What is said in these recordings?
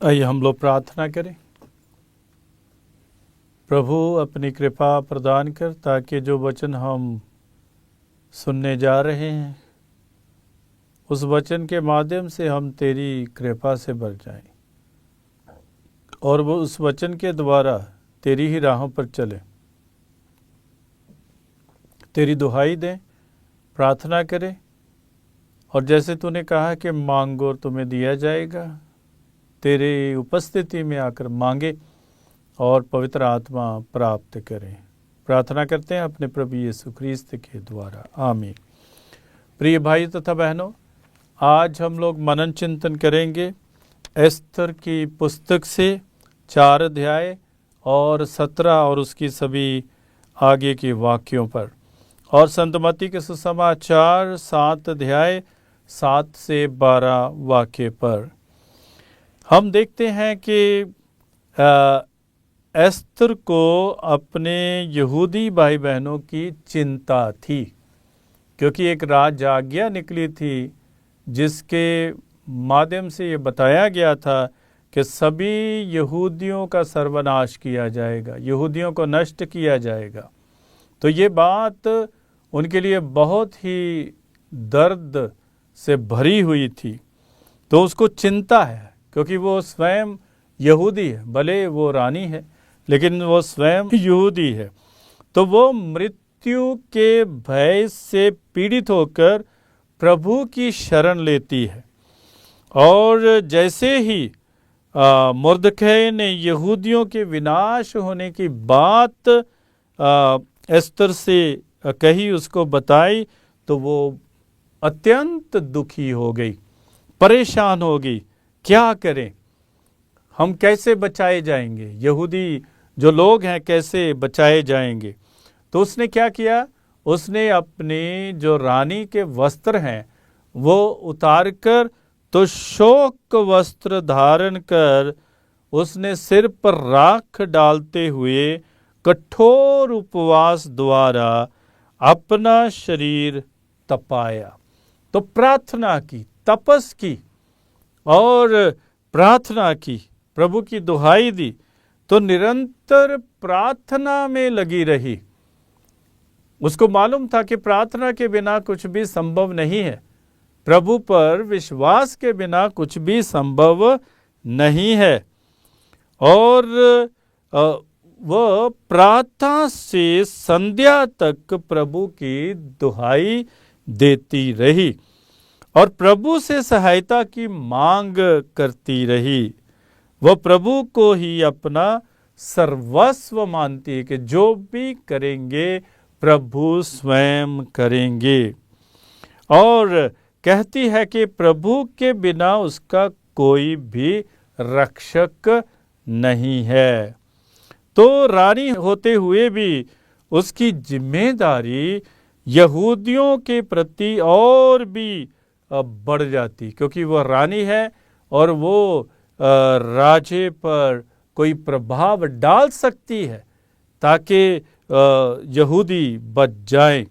आइए हम लोग प्रार्थना करें। प्रभु अपनी कृपा प्रदान कर ताकि जो वचन हम सुनने जा रहे हैं उस वचन के माध्यम से हम तेरी कृपा से भर जाएं और वो उस वचन के द्वारा तेरी ही राहों पर चले। तेरी दुहाई दें, प्रार्थना करें और जैसे तूने कहा कि मांगो तुम्हें दिया जाएगा, तेरी उपस्थिति में आकर मांगे और पवित्र आत्मा प्राप्त करें। प्रार्थना करते हैं अपने प्रभु यीशु ख्रीस्त के द्वारा, आमीन। प्रिय भाई तथा बहनों, आज हम लोग मनन चिंतन करेंगे एस्तर की पुस्तक से 4 अध्याय और 17 और उसकी सभी आगे के वाक्यों पर, और संत मत्ती के सुसमाचार 7 अध्याय 7 से 12 वाक्य पर। हम देखते हैं कि एस्तर को अपने यहूदी भाई बहनों की चिंता थी, क्योंकि एक राज आज्ञा निकली थी जिसके माध्यम से ये बताया गया था कि सभी यहूदियों का सर्वनाश किया जाएगा, यहूदियों को नष्ट किया जाएगा। तो ये बात उनके लिए बहुत ही दर्द से भरी हुई थी। तो उसको चिंता है, क्योंकि वो स्वयं यहूदी है, भले वो रानी है लेकिन वो स्वयं यहूदी है। तो वो मृत्यु के भय से पीड़ित होकर प्रभु की शरण लेती है। और जैसे ही मुर्दखै ने यहूदियों के विनाश होने की बात एस्तर से कही, उसको बताई, तो वो अत्यंत दुखी हो गई, परेशान हो गई। क्या करें, हम कैसे बचाए जाएंगे, यहूदी जो लोग हैं कैसे बचाए जाएंगे। तो उसने क्या किया, उसने अपनी जो रानी के वस्त्र हैं वो उतार कर, तो शोक वस्त्र धारण कर उसने सिर पर राख डालते हुए कठोर उपवास द्वारा अपना शरीर तपाया। तो प्रार्थना की, तपस की और प्रार्थना की, प्रभु की दुहाई दी, तो निरंतर प्रार्थना में लगी रही। उसको मालूम था कि प्रार्थना के बिना कुछ भी संभव नहीं है, प्रभु पर विश्वास के बिना कुछ भी संभव नहीं है। और वह प्रातः से संध्या तक प्रभु की दुहाई देती रही और प्रभु से सहायता की मांग करती रही। वह प्रभु को ही अपना सर्वस्व मानती है कि जो भी करेंगे प्रभु स्वयं करेंगे, और कहती है कि प्रभु के बिना उसका कोई भी रक्षक नहीं है। तो रानी होते हुए भी उसकी जिम्मेदारी यहूदियों के प्रति और भी बढ़ जाती, क्योंकि वह रानी है और वो राजे पर कोई प्रभाव डाल सकती है ताकि यहूदी बच जाएं।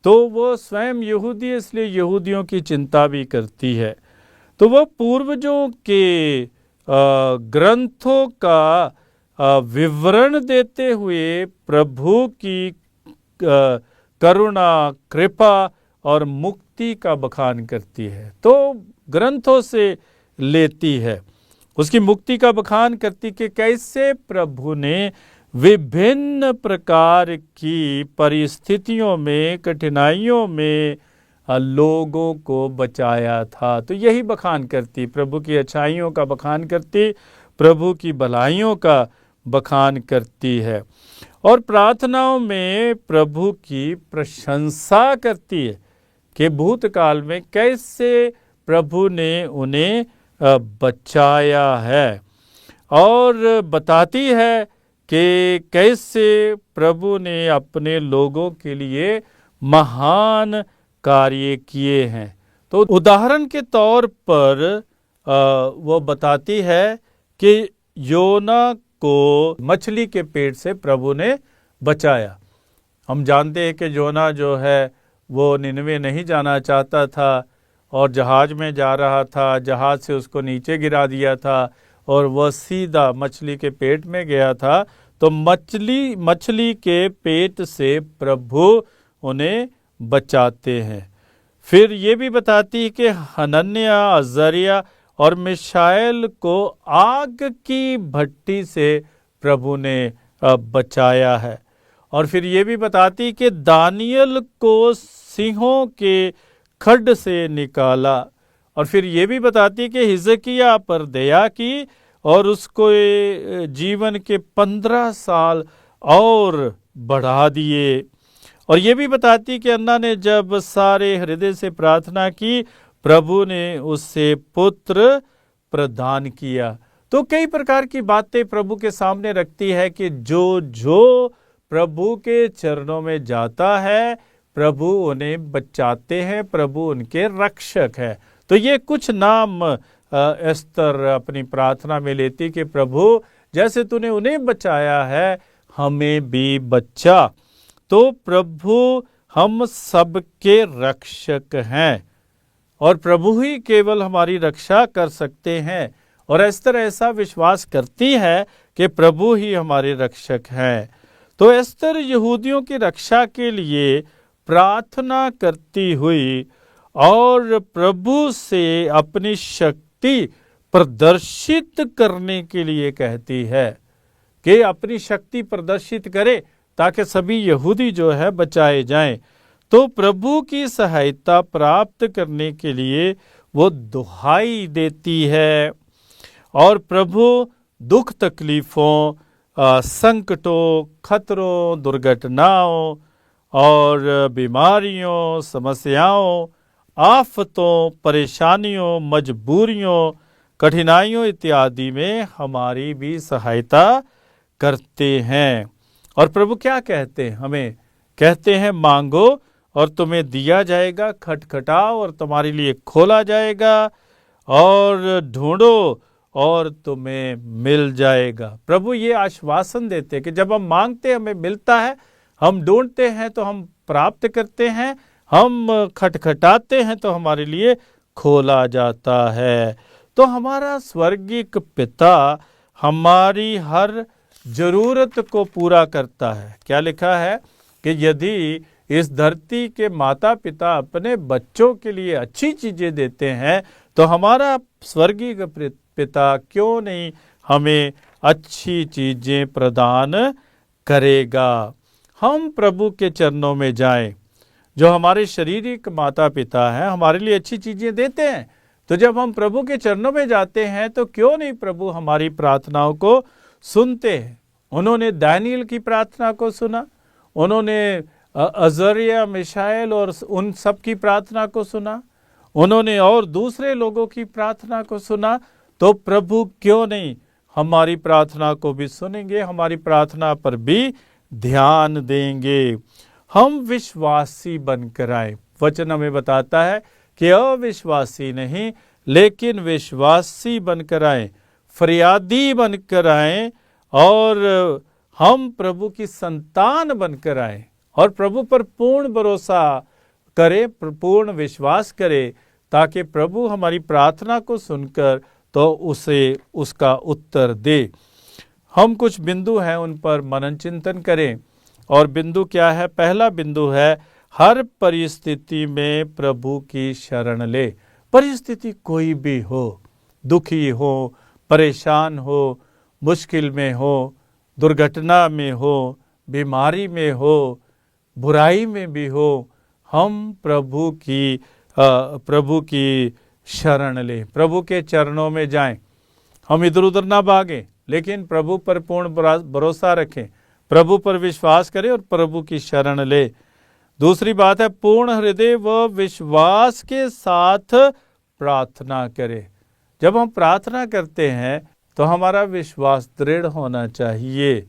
तो वो स्वयं यहूदी, इसलिए यहूदियों की चिंता भी करती है। तो वह पूर्वजों के ग्रंथों का विवरण देते हुए प्रभु की करुणा, कृपा और मुक्ति का बखान करती है। तो ग्रंथों से लेती है, उसकी मुक्ति का बखान करती कि कैसे प्रभु ने विभिन्न प्रकार की परिस्थितियों में, कठिनाइयों में लोगों को बचाया था। तो यही बखान करती, प्रभु की अच्छाइयों का बखान करती, प्रभु की भलाइयों का बखान करती है और प्रार्थनाओं में प्रभु की प्रशंसा करती है कि भूतकाल में कैसे प्रभु ने उन्हें बचाया है, और बताती है कि कैसे प्रभु ने अपने लोगों के लिए महान कार्य किए हैं। तो उदाहरण के तौर पर वो बताती है कि योना को मछली के पेट से प्रभु ने बचाया। हम जानते हैं कि योना जो है वो निनवे नहीं जाना चाहता था और जहाज में जा रहा था, जहाज से उसको नीचे गिरा दिया था और वह सीधा मछली के पेट में गया था, तो मछली के पेट से प्रभु उन्हें बचाते हैं। फिर ये भी बताती है कि हनन्याह, अजरिया और मिशाएल को आग की भट्टी से प्रभु ने बचाया है। और फिर ये भी बताती कि दानियल को सिंहों के खड्ड से निकाला। और फिर ये भी बताती कि हिजकिय्याह पर दया की और उसको जीवन के 15 साल और बढ़ा दिए। और ये भी बताती कि अन्ना ने जब सारे हृदय से प्रार्थना की, प्रभु ने उससे पुत्र प्रदान किया। तो कई प्रकार की बातें प्रभु के सामने रखती है कि जो प्रभु के चरणों में जाता है, प्रभु उन्हें बचाते हैं, प्रभु उनके रक्षक है। तो ये कुछ नाम एस्तर अपनी प्रार्थना में लेती कि प्रभु जैसे तूने उन्हें बचाया है, हमें भी बचा। तो प्रभु हम सबके रक्षक हैं और प्रभु ही केवल हमारी रक्षा कर सकते हैं। और एस्तर ऐसा विश्वास करती है कि प्रभु ही हमारे रक्षक हैं। तो एस्तर यहूदियों की रक्षा के लिए प्रार्थना करती हुई और प्रभु से अपनी शक्ति प्रदर्शित करने के लिए कहती है कि अपनी शक्ति प्रदर्शित करे ताकि सभी यहूदी जो है बचाए जाएं। तो प्रभु की सहायता प्राप्त करने के लिए वो दुहाई देती है और प्रभु दुख तकलीफों, संकटों, खतरों, दुर्घटनाओं और बीमारियों, समस्याओं, आफतों, परेशानियों, मजबूरियों, कठिनाइयों इत्यादि में हमारी भी सहायता करते हैं। और प्रभु क्या कहते हैं हमें? कहते हैं मांगो और तुम्हें दिया जाएगा, खटखटाओ और तुम्हारे लिए खोला जाएगा, और ढूंढो और तुम्हें मिल जाएगा। प्रभु ये आश्वासन देते हैं कि जब हम मांगते हमें मिलता है, हम ढूंढते हैं तो हम प्राप्त करते हैं, हम खटखटाते हैं तो हमारे लिए खोला जाता है। तो हमारा स्वर्गीय पिता हमारी हर जरूरत को पूरा करता है। क्या लिखा है कि यदि इस धरती के माता पिता अपने बच्चों के लिए अच्छी चीजें देते हैं, तो हमारा स्वर्गीय पिता क्यों नहीं हमें अच्छी चीजें प्रदान करेगा। हम प्रभु के चरणों में जाएं। जो हमारे शारीरिक माता पिता हैं हमारे लिए अच्छी चीजें देते हैं, तो जब हम प्रभु के चरणों में जाते हैं तो क्यों नहीं प्रभु हमारी प्रार्थनाओं को सुनते हैं। उन्होंने दानियल की प्रार्थना को सुना, उन्होंने अजरिया, मिशाएल और उन सब की प्रार्थना को सुना, उन्होंने और दूसरे लोगों की प्रार्थना को सुना। तो प्रभु क्यों नहीं हमारी प्रार्थना को भी सुनेंगे, हमारी प्रार्थना पर भी ध्यान देंगे। हम विश्वासी बनकर आए। वचन हमें बताता है कि अविश्वासी नहीं लेकिन विश्वासी बनकर आए, फरियादी बनकर आए और हम प्रभु की संतान बनकर आए और प्रभु पर पूर्ण भरोसा करें, पूर्ण विश्वास करें, ताकि प्रभु हमारी प्रार्थना को सुनकर तो उसे उसका उत्तर दे। हम कुछ बिंदु हैं उन पर मनन चिंतन करें। और बिंदु क्या है? पहला बिंदु है हर परिस्थिति में प्रभु की शरण ले। परिस्थिति कोई भी हो, दुखी हो, परेशान हो, मुश्किल में हो, दुर्घटना में हो, बीमारी में हो, बुराई में भी हो, हम प्रभु की शरण ले, प्रभु के चरणों में जाएं। हम इधर उधर ना भागें, लेकिन प्रभु पर पूर्ण भरोसा रखें, प्रभु पर विश्वास करें और प्रभु की शरण ले। दूसरी बात है पूर्ण हृदय व विश्वास के साथ प्रार्थना करें। जब हम प्रार्थना करते हैं तो हमारा विश्वास दृढ़ होना चाहिए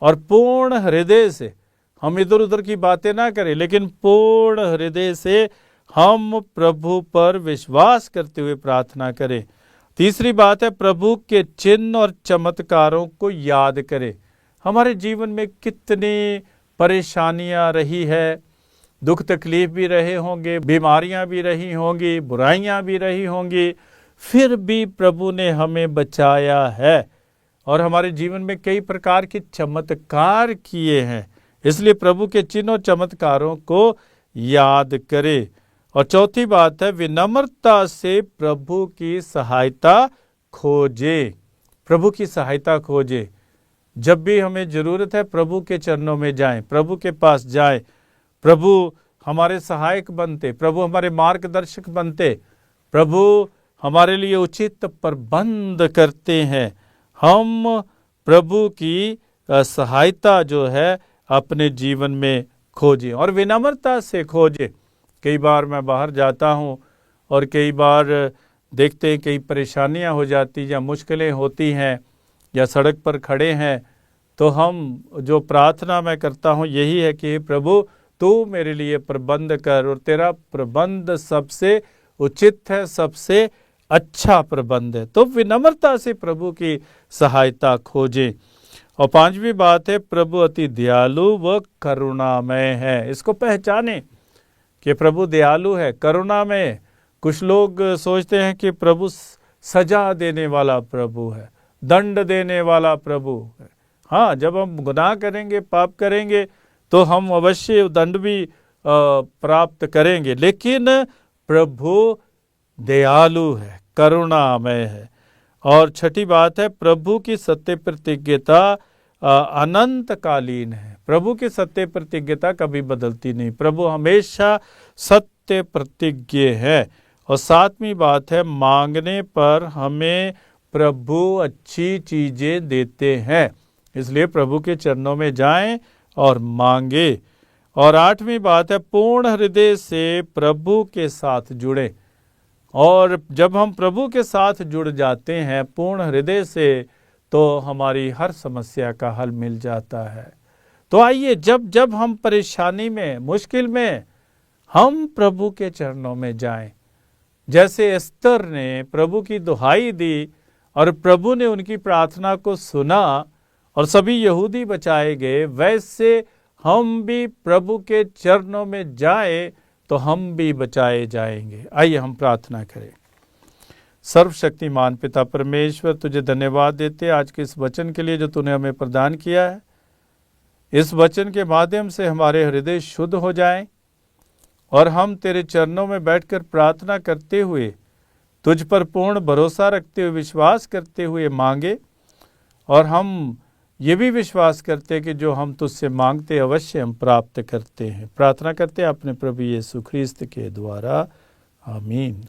और पूर्ण हृदय से हम इधर उधर की बातें ना करें, लेकिन पूर्ण हृदय से हम प्रभु पर विश्वास करते हुए प्रार्थना करें। तीसरी बात है प्रभु के चिन्ह और चमत्कारों को याद करें। हमारे जीवन में कितनी परेशानियां रही है, दुख तकलीफ भी रहे होंगे, बीमारियां भी रही होंगी, बुराइयां भी रही होंगी, फिर भी प्रभु ने हमें बचाया है और हमारे जीवन में कई प्रकार के चमत्कार किए हैं। इसलिए प्रभु के चिन्ह और चमत्कारों को याद करें। और चौथी बात है, विनम्रता से प्रभु की सहायता खोजे। प्रभु की सहायता खोजे। जब भी हमें जरूरत है प्रभु के चरणों में जाएं, प्रभु के पास जाएं। प्रभु हमारे सहायक बनते, प्रभु हमारे मार्गदर्शक बनते, प्रभु हमारे लिए उचित प्रबंध करते हैं। हम प्रभु की सहायता जो है अपने जीवन में खोजें और विनम्रता से खोजें। कई बार मैं बाहर जाता हूँ और कई बार देखते हैं कई परेशानियाँ हो जाती या मुश्किलें होती हैं या सड़क पर खड़े हैं, तो हम जो प्रार्थना मैं करता हूँ यही है कि प्रभु तू मेरे लिए प्रबंध कर, और तेरा प्रबंध सबसे उचित है, सबसे अच्छा प्रबंध है। तो विनम्रता से प्रभु की सहायता खोजें। और पांचवी बात है, प्रभु अति दयालु व करुणामय है। इसको पहचानें कि प्रभु दयालु है, करुणामय। कुछ लोग सोचते हैं कि प्रभु सजा देने वाला प्रभु है, दंड देने वाला प्रभु है। हाँ, जब हम गुनाह करेंगे, पाप करेंगे, तो हम अवश्य दंड भी प्राप्त करेंगे, लेकिन प्रभु दयालु है, करुणामय है। और छठी बात है, प्रभु की सत्य प्रतिज्ञता अनंत कालीन है। प्रभु की सत्य प्रतिज्ञता कभी बदलती नहीं, प्रभु हमेशा सत्य प्रतिज्ञ है। और सातवीं बात है, मांगने पर हमें प्रभु अच्छी चीजें देते हैं, इसलिए प्रभु के चरणों में जाएं और मांगे। और आठवीं बात है, पूर्ण हृदय से प्रभु के साथ जुड़े। और जब हम प्रभु के साथ जुड़ जाते हैं पूर्ण हृदय से, तो हमारी हर समस्या का हल मिल जाता है। तो आइए, जब जब हम परेशानी में, मुश्किल में, हम प्रभु के चरणों में जाएं। जैसे एस्तर ने प्रभु की दुहाई दी और प्रभु ने उनकी प्रार्थना को सुना और सभी यहूदी बचाए गए, वैसे हम भी प्रभु के चरणों में जाएं तो हम भी बचाए जाएंगे। आइए हम प्रार्थना करें। सर्वशक्तिमान पिता परमेश्वर, तुझे धन्यवाद देते आज के इस वचन के लिए जो तूने हमें प्रदान किया है। इस वचन के माध्यम से हमारे हृदय शुद्ध हो जाएं और हम तेरे चरणों में बैठकर प्रार्थना करते हुए, तुझ पर पूर्ण भरोसा रखते हुए, विश्वास करते हुए मांगे। और हम ये भी विश्वास करते कि जो हम तुझसे मांगते अवश्य हम प्राप्त करते हैं। प्रार्थना करते हैं अपने प्रभु यीशु ख्रीस्त के द्वारा, आमीन।